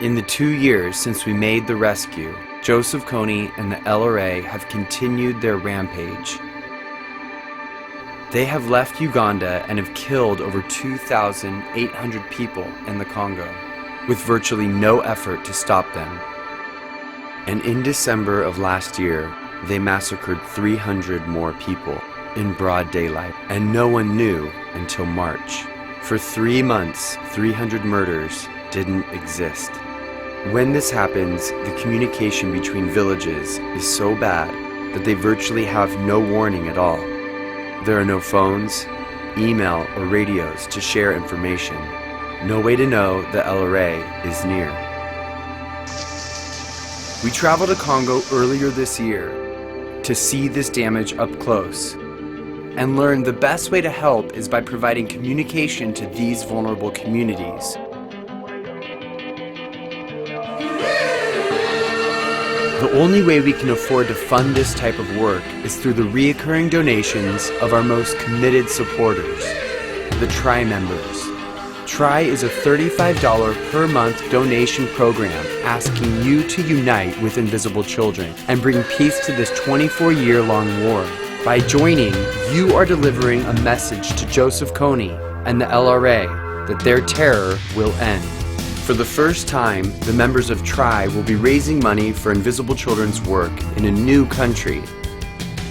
In the 2 years since we made the rescue, Joseph Kony and the LRA have continued their rampage. They have left Uganda and have killed over 2,800 people in the Congo, with virtually no effort to stop them. And in December of last year, they massacred 300 more people in broad daylight, and no one knew until March. For 3 months, 300 murders didn't exist. When this happens, the communication between villages is so bad that they virtually have no warning at all. There are no phones, email, or radios to share information. No way to know the LRA is near. We traveled to Congo earlier this year to see this damage up close and learned the best way to help is by providing communication to these vulnerable communities. The only way we can afford to fund this type of work is through the reoccurring donations of our most committed supporters, the TRI members. TRI is a $35 per month donation program asking you to unite with Invisible Children and bring peace to this 24-year-long war. By joining, you are delivering a message to Joseph Kony and the LRA that their terror will end. For the first time, the members of TRI will be raising money for Invisible Children's work in a new country,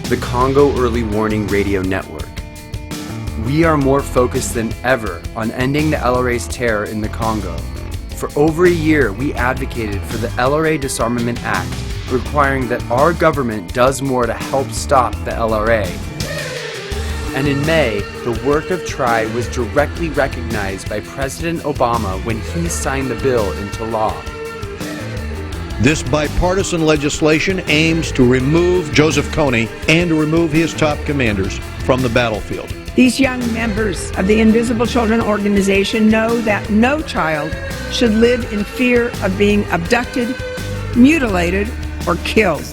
the Congo Early Warning Radio Network. We are more focused than ever on ending the LRA's terror in the Congo. For over a year, we advocated for the LRA Disarmament Act, requiring that our government does more to help stop the LRA. And in May, the work of TRI was directly recognized by President Obama when he signed the bill into law. This bipartisan legislation aims to remove Joseph Kony and to remove his top commanders from the battlefield. These young members of the Invisible Children organization know that no child should live in fear of being abducted, mutilated, or killed.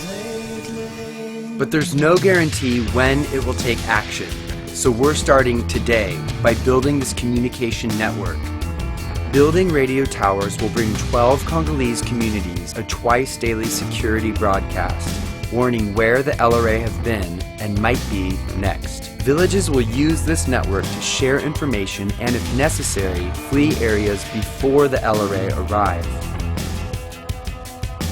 But there's no guarantee when it will take action. So we're starting today by building this communication network. Building radio towers will bring 12 Congolese communities a twice-daily security broadcast, warning where the LRA have been and might be next. Villages will use this network to share information and, if necessary, flee areas before the LRA arrive.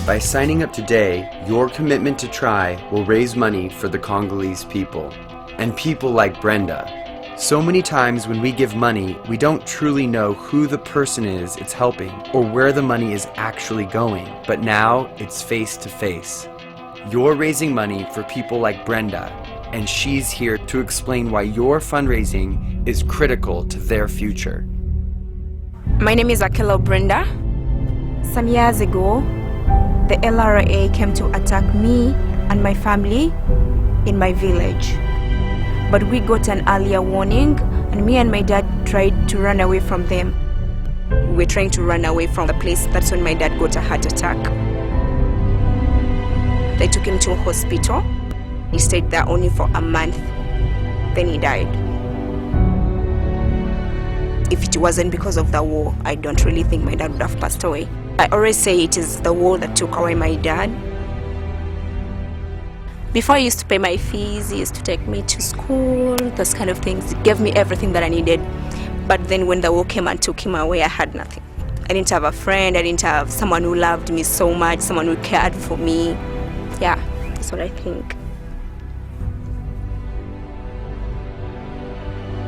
By signing up today, your commitment to TRI will raise money for the Congolese people. And people like Brenda. So many times when we give money, we don't truly know who the person is it's helping or where the money is actually going. But now it's face to face. You're raising money for people like Brenda, and she's here to explain why your fundraising is critical to their future. My name is Akelo Brenda. Some years ago, the LRA came to attack me and my family in my village. But we got an earlier warning, and me and my dad tried to run away from them. We were trying to run away from the place. That's when my dad got a heart attack. They took him to a hospital. He stayed there only for a month. Then he died. If it wasn't because of the war, I don't really think my dad would have passed away. I always say it is the war that took away my dad. Before he used to pay my fees, he used to take me to school, those kind of things. He gave me everything that I needed. But then when the war came and took him away, I had nothing. I didn't have a friend, I didn't have someone who loved me so much, someone who cared for me. Yeah, that's what I think.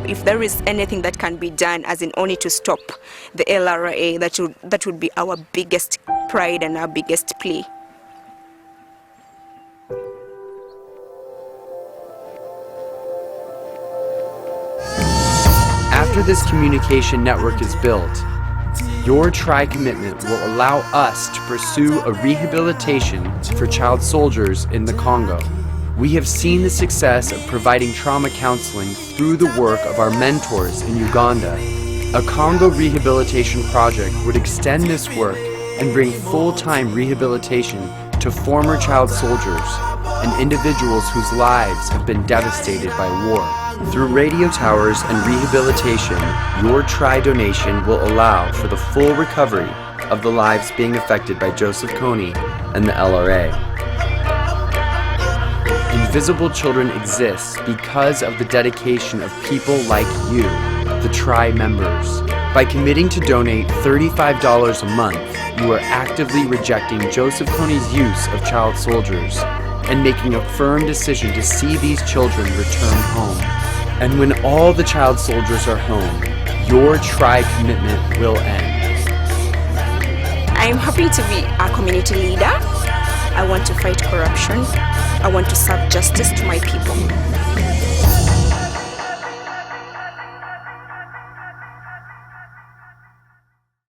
If there is anything that can be done, as in only to stop the LRA, that would be our biggest pride and our biggest plea. After this communication network is built, your TRI commitment will allow us to pursue a rehabilitation for child soldiers in the Congo. We have seen the success of providing trauma counseling through the work of our mentors in Uganda. A Congo rehabilitation project would extend this work and bring full-time rehabilitation to former child soldiers and individuals whose lives have been devastated by war. Through radio towers and rehabilitation, your TRI donation will allow for the full recovery of the lives being affected by Joseph Kony and the LRA. Invisible Children exists because of the dedication of people like you, the TRI members. By committing to donate $35 a month, you are actively rejecting Joseph Kony's use of child soldiers and making a firm decision to see these children return home. And when all the child soldiers are home, your TRI commitment will end. I am happy to be a community leader. I want to fight corruption. I want to serve justice to my people.